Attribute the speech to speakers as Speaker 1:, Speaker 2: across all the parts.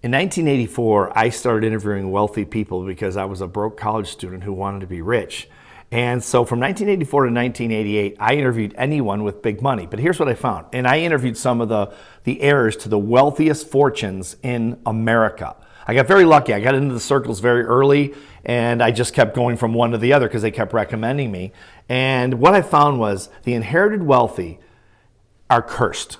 Speaker 1: In 1984, I started interviewing wealthy people because I was a broke college student who wanted to be rich. And so from 1984 to 1988, I interviewed anyone with big money. But here's what I found. And I interviewed some of the heirs to the wealthiest fortunes in America. I got very lucky. I got into the circles very early, and I just kept going from one to the other because they kept recommending me. And what I found was the inherited wealthy are cursed.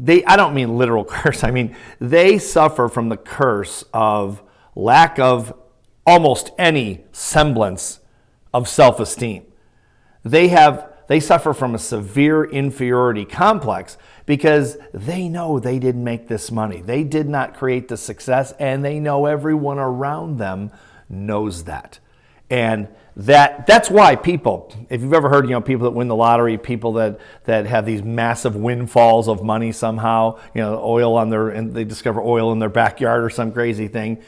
Speaker 1: I don't mean literal curse. I mean, they suffer from the curse of lack of almost any semblance of self-esteem. They suffer from a severe inferiority complex because they know they didn't make this money. They did not create the success, and they know everyone around them knows that. And that's why people, if you've ever heard, people that win the lottery, people that have these massive windfalls of money somehow, and they discover oil in their backyard or some crazy thing,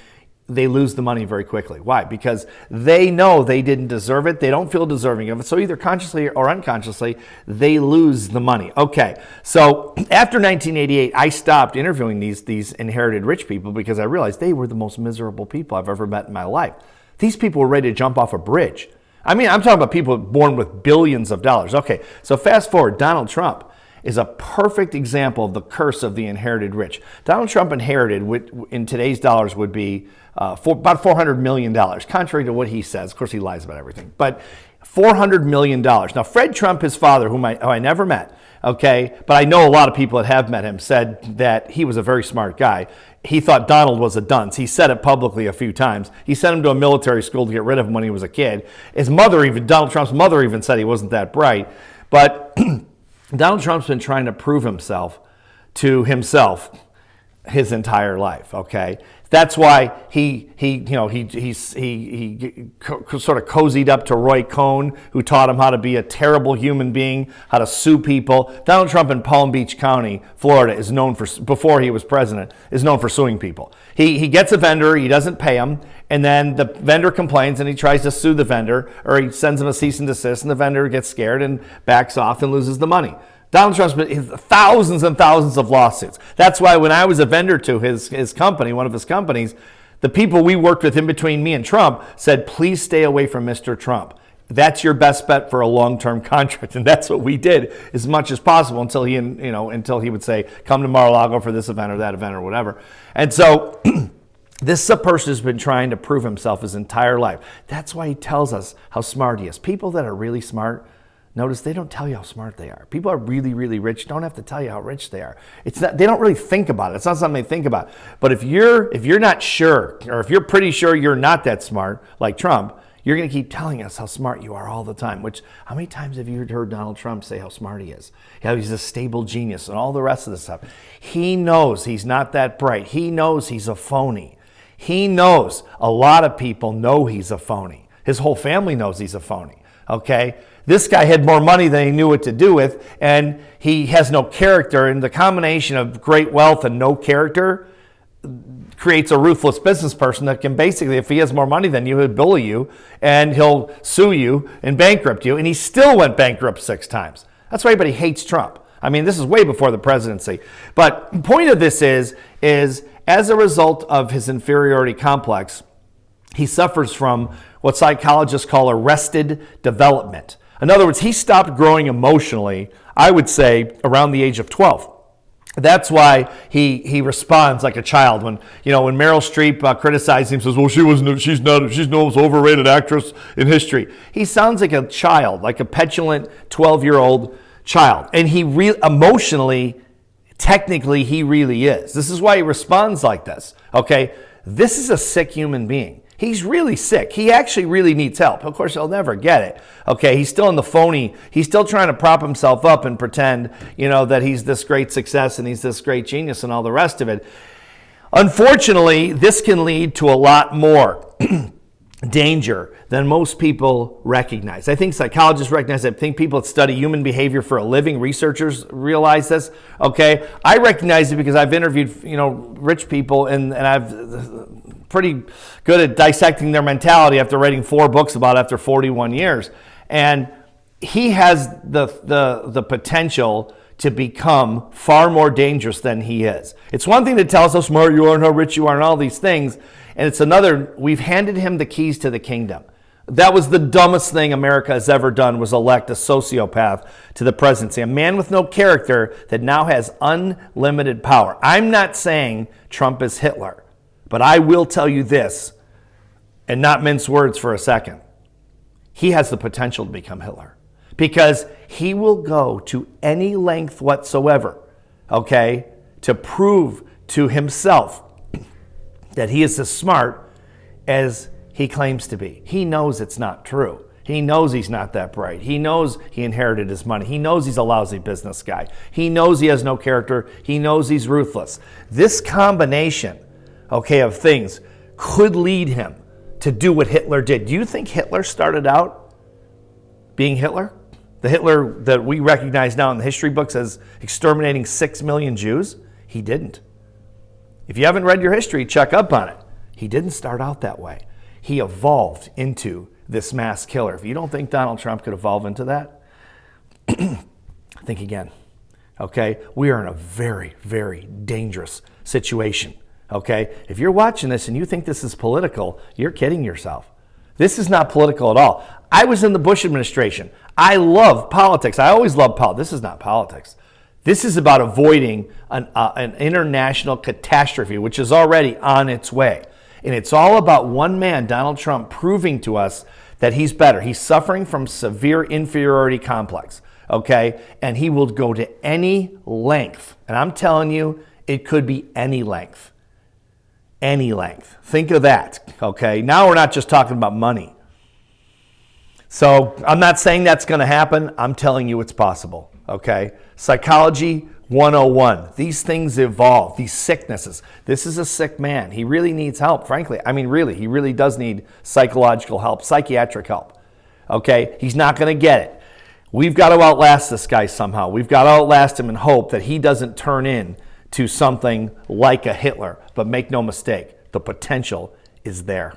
Speaker 1: they lose the money very quickly. Why? Because they know they didn't deserve it. They don't feel deserving of it. So either consciously or unconsciously, they lose the money. Okay, so after 1988, I stopped interviewing these inherited rich people because I realized they were the most miserable people I've ever met in my life. These people were ready to jump off a bridge. I mean, I'm talking about people born with billions of dollars. Okay, so fast forward, Donald Trump is a perfect example of the curse of the inherited rich. Donald Trump inherited, in today's dollars, would be about $400 million, contrary to what he says. Of course, he lies about everything, but $400 million. Now, Fred Trump, his father, who I never met, okay, but I know a lot of people that have met him, said that he was a very smart guy. He thought Donald was a dunce. He said it publicly a few times. He sent him to a military school to get rid of him when he was a kid. Donald Trump's mother even said he wasn't that bright. But Donald Trump's been trying to prove himself to himself his entire life, okay? That's why he sort of cozied up to Roy Cohn, who taught him how to be a terrible human being, how to sue people. Donald Trump in Palm Beach County, Florida, is known for, before he was president, is known for suing people. He gets a vendor, he doesn't pay him, and then the vendor complains and he tries to sue the vendor, or he sends him a cease and desist, and the vendor gets scared and backs off and loses the money. Donald Trump's been thousands and thousands of lawsuits. That's why when I was a vendor to his company, one of his companies, the people we worked with in between me and Trump said, please stay away from Mr. Trump. That's your best bet for a long-term contract. And that's what we did as much as possible until he would say, come tomorrow, I'll go for this event or that event or whatever. And so this person has been trying to prove himself his entire life. That's why he tells us how smart he is. People that are really smart, notice they don't tell you how smart they are. People are really, really rich don't have to tell you how rich they are. It's not, they don't really think about it. It's not something they think about. But if you're not sure, or if you're pretty sure you're not that smart, like Trump, you're going to keep telling us how smart you are all the time. Which, how many times have you heard Donald Trump say how smart he is? How he's a stable genius and all the rest of this stuff. He knows he's not that bright. He knows he's a phony. He knows a lot of people know he's a phony. His whole family knows he's a phony. Okay? This guy had more money than he knew what to do with, and he has no character. And the combination of great wealth and no character creates a ruthless business person that can basically, if he has more money than you, he'll bully you, and he'll sue you and bankrupt you. And he still went bankrupt 6 times. That's why everybody hates Trump. I mean, this is way before the presidency. But the point of this is as a result of his inferiority complex, he suffers from what psychologists call arrested development. In other words, he stopped growing emotionally, I would say, around the age of 12. That's why he responds like a child. When Meryl Streep criticized him, says, "Well, she's the most overrated actress in history." He sounds like a child, like a petulant 12-year-old child, and emotionally, technically, he really is. This is why he responds like this. Okay, this is a sick human being. He's really sick. He actually really needs help. Of course, he'll never get it. Okay, he's still in the phony. He's still trying to prop himself up and pretend, that he's this great success and he's this great genius and all the rest of it. Unfortunately, this can lead to a lot more danger than most people recognize. I think psychologists recognize it. I think people that study human behavior for a living, researchers realize this. Okay, I recognize it because I've interviewed, rich people and I've pretty good at dissecting their mentality after writing 4 books about it after 41 years. And he has the potential to become far more dangerous than he is. It's one thing to tell us how smart you are and how rich you are and all these things, and it's another, we've handed him the keys to the kingdom. That was the dumbest thing America has ever done, was elect a sociopath to the presidency, a man with no character that now has unlimited power. I'm not saying Trump is Hitler, but I will tell you this, and not mince words for a second. He has the potential to become Hitler because he will go to any length whatsoever, okay, to prove to himself that he is as smart as he claims to be. He knows it's not true. He knows he's not that bright. He knows he inherited his money. He knows he's a lousy business guy. He knows he has no character. He knows he's ruthless. This combination, okay, of things could lead him to do what Hitler did. Do you think Hitler started out being Hitler? The Hitler that we recognize now in the history books as exterminating 6 million Jews? He didn't. If you haven't read your history, check up on it. He didn't start out that way. He evolved into this mass killer. If you don't think Donald Trump could evolve into that, think again. Okay? We are in a very, very dangerous situation. Okay? If you're watching this and you think this is political, you're kidding yourself. This is not political at all. I was in the Bush administration. I love politics. I always love politics. This is not politics. This is about avoiding an international catastrophe, which is already on its way. And it's all about one man, Donald Trump, proving to us that he's better. He's suffering from severe inferiority complex, okay? And he will go to any length. And I'm telling you, it could be any length. Any length. Think of that, okay? Now we're not just talking about money. So I'm not saying that's going to happen. I'm telling you it's possible, okay? Psychology 101. These things evolve, these sicknesses. This is a sick man. He really needs help, frankly. I mean, really, he really does need psychological help, psychiatric help, okay? He's not going to get it. We've got to outlast this guy somehow. We've got to outlast him and hope that he doesn't turn in to something like a Hitler. But make no mistake, the potential is there.